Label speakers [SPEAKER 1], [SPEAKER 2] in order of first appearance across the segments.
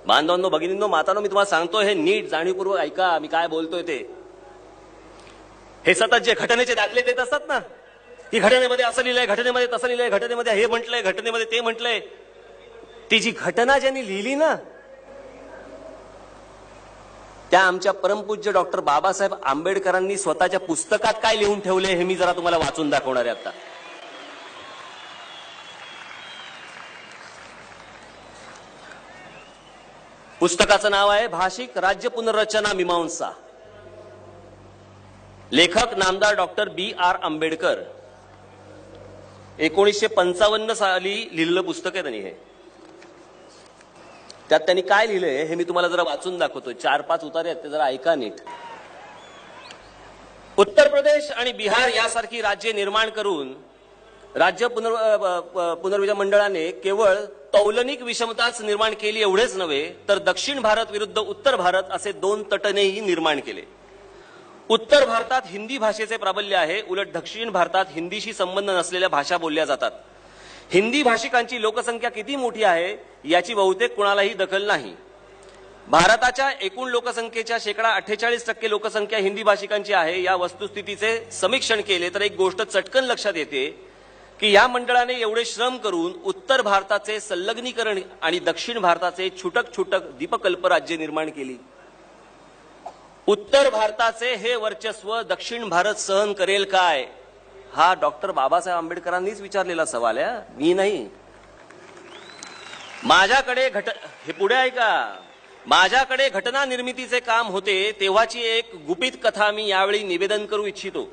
[SPEAKER 1] बांधवांनो, भगिनींनो, मातांनो, मी तुम्हाला सांगतोय हे नीट जाणीवपूर्वक ऐका मी काय बोलतोय ते. हे सतत जे घटनेचे दाखले देत असतात ना, की घटनेमध्ये असं लिहिलंय, घटनेमध्ये तसं लिहिलंय, घटनेमध्ये हे म्हटलंय, घटनेमध्ये ते म्हटलंय, ती जी घटना ज्यांनी लिहिली ना, त्या आमच्या परमपूज्य डॉक्टर बाबासाहेब आंबेडकरांनी स्वतःच्या पुस्तकात काय लिहून ठेवले हे मी जरा तुम्हाला वाचून दाखवणार आहे आता. पुस्तकाचं नाव आहे भाषिक राज्य पुनर्रचना मीमांसा. लेखक नामदार डॉक्टर B.R. आंबेडकर. 1955 साली लिहिलेलं पुस्तक आहे त्यांनी हे. त्यात त्यांनी काय लिहिलंय हे मी तुम्हाला जरा वाचून दाखवतो. 4-5 उतारे आहेत ते जरा ऐका नीट. उत्तर प्रदेश आणि बिहार यासारखी राज्ये निर्माण करून राज्य पुनर्विचार मंडळाने केवळ तौलनिक विषमताच निर्माण केली एवढेच नव्हे तर दक्षिण भारत विरुद्ध उत्तर भारत असे 2 तटनेही निर्माण केले. उत्तर भारतात हिंदी भाषेचे प्राबल्य आहे, उलट दक्षिण भारतात हिंदीशी संबंध नसलेल्या भाषा बोलल्या जातात. हिंदी भाषिकांची लोकसंख्या किती मोठी आहे याची बहुतेक कुणालाही दखल नाही. भारताच्या एकूण लोकसंख्येच्या 48% लोकसंख्या हिंदी भाषिकांची आहे. या वस्तुस्थितीचे समीक्षण केले तर एक गोष्ट चटकन लक्षात येते की या मंडळाने एवढे श्रम करून उत्तर भारताचे संलग्नीकरण आणि दक्षिण भारताचे छुटक छुटक द्वीपकल्प राज्य निर्माण केली. उत्तर भारताचे हे वर्चस्व दक्षिण भारत सहन करेल काय, हा डॉक्टर बाबासाहेब आंबेडकरांनीच विचारलेला सवाल आहे, मी नाही. माझ्याकडे हे पुढे ऐका. माझ्याकडे घटना निर्मितीचे काम होते तेव्हाची एक गुपित कथा मी यावेळी निवेदन करू इच्छितो.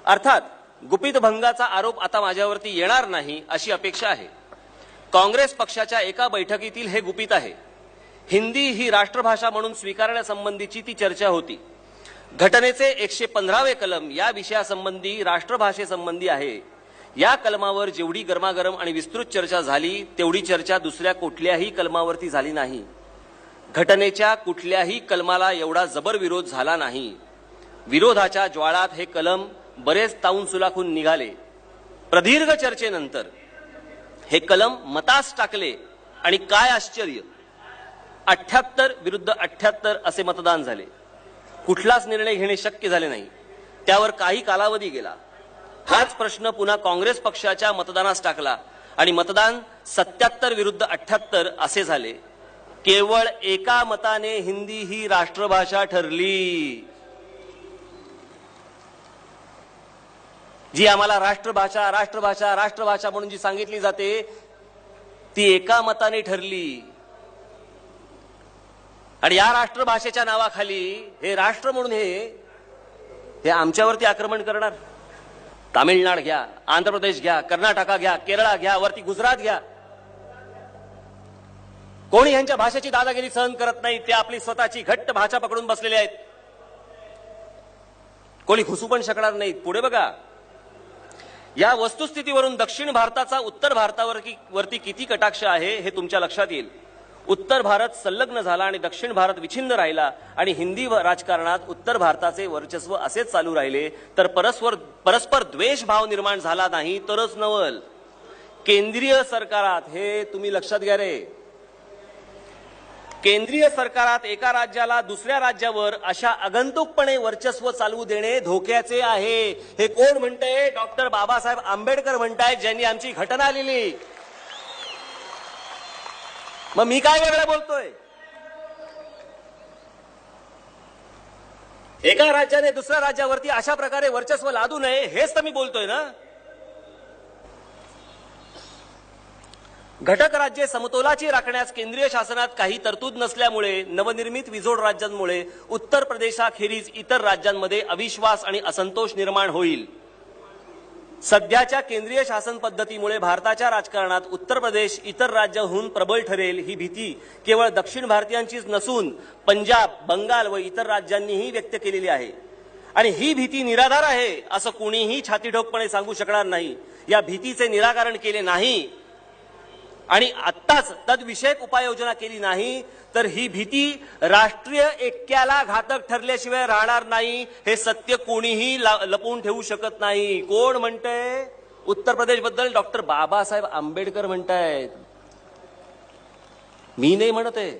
[SPEAKER 1] अर्थात गुपित भंगाचा आरोप आता माझ्यावरती येणार नाही अशी अपेक्षा आहे. काँग्रेस पक्षाच्या एका बैठकीतील हे गुपित आहे. हिंदी ही राष्ट्रभाषा म्हणून स्वीकारण्यासंबंधीची ती चर्चा होती. घटनेचे 115वे कलम या विषयासंबंधी राष्ट्रभाषेसंबंधी आहे. या कलमावर जेवढी गरमागरम आणि विस्तृत चर्चा झाली तेवढी चर्चा दुसऱ्या कुठल्याही कलमावरती झाली नाही. घटनेच्या कुठल्याही कलमाला एवढा जबर विरोध झाला नाही. विरोधाच्या ज्वाळात हे कलम बरेच ताऊन सुलाखून निघाले. प्रदीर्घ चर्चेनंतर हे कलम मतास टाकले आणि काय आश्चर्य, 78 विरुद्ध 78 असे मतदान झाले. कुठलाच निर्णय घेणे शक्य झाले नाही. त्यावर काही कालावधी गेला. हाच प्रश्न पुन्हा काँग्रेस पक्षाच्या मतदानास टाकला आणि मतदान 77 विरुद्ध 78 असे झाले. केवळ एका मताने हिंदी ही राष्ट्रभाषा ठरली. जी आम्हाला राष्ट्रभाषा राष्ट्रभाषा राष्ट्रभाषा म्हणून जी सांगितली जाते ती एका मताने ठरली. आणि या राष्ट्रभाषेच्या नावाखाली हे राष्ट्र म्हणून हे आमच्यावरती आक्रमण करणार. तामिळनाड घ्या, आंध्र प्रदेश घ्या, कर्नाटका घ्या, केरळ घ्या, वरती गुजरात घ्या, कोणी यांच्या भाषेची दादागिरी सहन करत नाही. ते आपली स्वतःची घट्ट भाषा पकडून बसलेले आहेत. कोणी घुसू पण शकणार नाहीत. पुढे बघा. या वस्तुस्थितीवरून दक्षिण भारताचा उत्तर भारतावरती किती कटाक्ष आहे हे तुमच्या लक्षात येईल. उत्तर भारत संलग्न झाला आणि दक्षिण भारत विछिन्न राहिला आणि हिंदी राजकारणात उत्तर भारताचे वर्चस्व असेच चालू राहिले तर परस्पर द्वेष भाव निर्माण झाला नाही तरच नवल. केंद्रीय सरकारात, हे तुम्ही लक्षात घ्या रे, केंद्रीय सरकारात एका राज्याला दुसऱ्या राज्यावर अशा आगंतुकपणे वर्चस्व चालवू देणे धोक्याचे आहे. हे कोण म्हणतंय? डॉक्टर बाबासाहेब आंबेडकर म्हणतायत, ज्यांनी आमची घटना लिहिली. मग मी काय वेगळं बोलतोय? एका राज्याने दुसऱ्या राज्यावरती अशा प्रकारे वर्चस्व लादू नये हेच तर मी बोलतोय ना. घटक राज्ये समतोलाची राखण्यास केंद्रीय शासनात काही तरतूद नसल्यामुळे नवनिर्मित विजोड राज्यांमुळे उत्तर प्रदेशाखेरीज इतर राज्यांमध्ये अविश्वास आणि असंतोष निर्माण होईल. सध्याच्या केंद्रीय शासन पद्धतीमुळे भारताच्या राजकारणात उत्तर प्रदेश इतर राज्याहून प्रबळ ठरेल ही भीती केवळ दक्षिण भारतीयांचीच नसून पंजाब, बंगाल व इतर राज्यांनीही व्यक्त केलेली आहे. आणि ही भीती निराधार आहे असं कोणीही छातीठोकपणे सांगू शकणार नाही. या भीतीचे निराकरण केले नाही आणि आत्ताच तद्विषयक उपाययोजना केली नाही तर ही भीती राष्ट्रीय ऐक्याला घातक ठरल्याशिवाय राहणार नाही. हे सत्य कोणीही लपवून ठेवू शकत नाही. कोण म्हणतंय? उत्तर प्रदेश बद्दल डॉक्टर बाबासाहेब आंबेडकर म्हणतायत, मी नाही म्हणत आहे.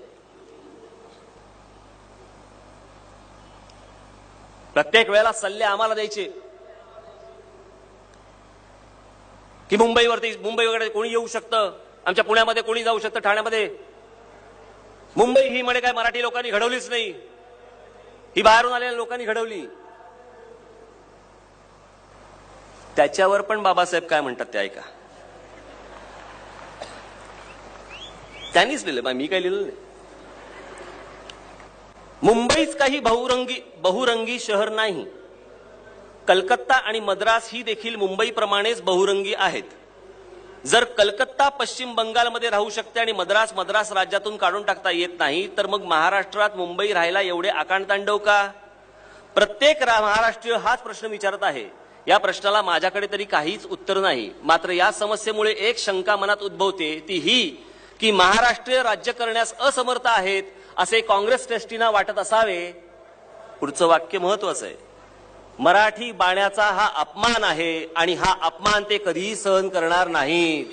[SPEAKER 1] प्रत्येक वेळेला सल्ले आम्हाला द्यायचे की मुंबई वगैरे कोणी येऊ शकतं, आमच्या पुण्यामध्ये कोणी जाऊ शकतं, ठाण्यामध्ये. मुंबई ही म्हणे काय मराठी लोकांनी घडवलीच नाही, ही बाहेरून आलेल्या लोकांनी घडवली. त्याच्यावर पण बाबासाहेब काय म्हणतात ते ऐका. त्यांनीच लिहिलं, मी काय लिहिलं नाही. मुंबईच काही बहुरंगी शहर नाही. कलकत्ता आणि मद्रास ही देखील मुंबईप्रमाणेच बहुरंगी आहेत. जर कलकत्ता पश्चिम बंगालमध्ये राहू शकते आणि मद्रास राज्यातून काढून टाकता येत नाही, तर मग महाराष्ट्रात मुंबई राहायला एवढे आकांडतांडव का? प्रत्येक महाराष्ट्रीय हाच प्रश्न विचारत आहे. या प्रश्नाला माझ्याकडे तरी काहीच उत्तर नाही. मात्र या समस्येमुळे एक शंका मनात उद्भवते, ती ही की महाराष्ट्रीय राज्य करण्यास असमर्थ आहेत असे काँग्रेस ट्रस्टींना वाटत असावे. पुढचं वाक्य महत्वाचं आहे. मराठी बाण्याचा हा अपमान आहे आणि हा अपमान ते कधीही सहन करणार नाहीत.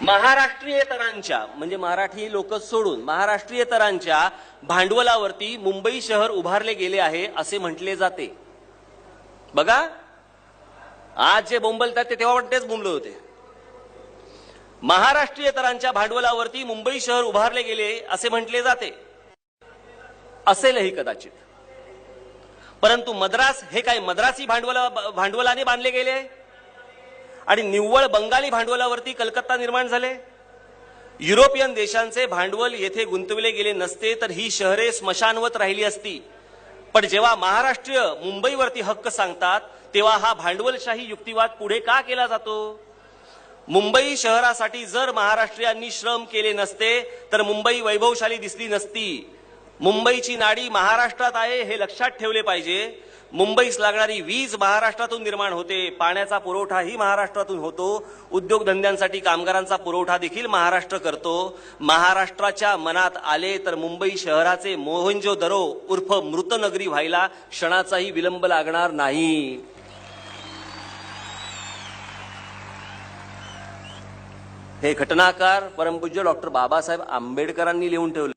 [SPEAKER 1] महाराष्ट्रीयतरांच्या म्हणजे मराठी लोक सोडून महाराष्ट्रीयतरांच्या भांडवलावरती मुंबई शहर उभारले गेले आहे असे म्हटले जाते. बघा, आज जे बोंबलतात ते तेव्हा पण तेच बोंबले होते. महाराष्ट्रीयतरांच्या भांडवलावरती मुंबई शहर उभारले गेले असे म्हटले जाते. असेलही कदाचित, परंतु मद्रास हे काय मद्रासी भांडवलाने बांधले गेले आणि निव्वळ बंगाली भांडवलावरती कलकत्ता निर्माण झाले. युरोपियन देशांचे भांडवल येथे गुंतविले गेले नसते तर ही शहरे स्मशानवत राहिली असती. पण जेव्हा महाराष्ट्रीय मुंबईवरती हक्क सांगतात तेव्हा हा भांडवलशाही युक्तिवाद पुढे का केला जातो? मुंबई शहरासाठी जर महाराष्ट्रीयांनी श्रम केले नसते तर मुंबई वैभवशाली दिसली नसती. मुंबईची नाडी महाराष्ट्रात आहे हे लक्षात ठेवले पाहिजे. मुंबईस लागणारी वीज महाराष्ट्रातून निर्माण होते, पाण्याचा पुरवठाही महाराष्ट्रातून होतो, उद्योगधंद्यांसाठी कामगारांचा पुरवठा देखील महाराष्ट्र करतो. महाराष्ट्राच्या मनात आले तर मुंबई शहराचे मोहनजोदरो उर्फ मृतनगरी व्हायला क्षणाचाही विलंब लागणार नाही. हे घटनाकार परमपूज्य डॉक्टर बाबासाहेब आंबेडकरांनी लिहून ठेवले.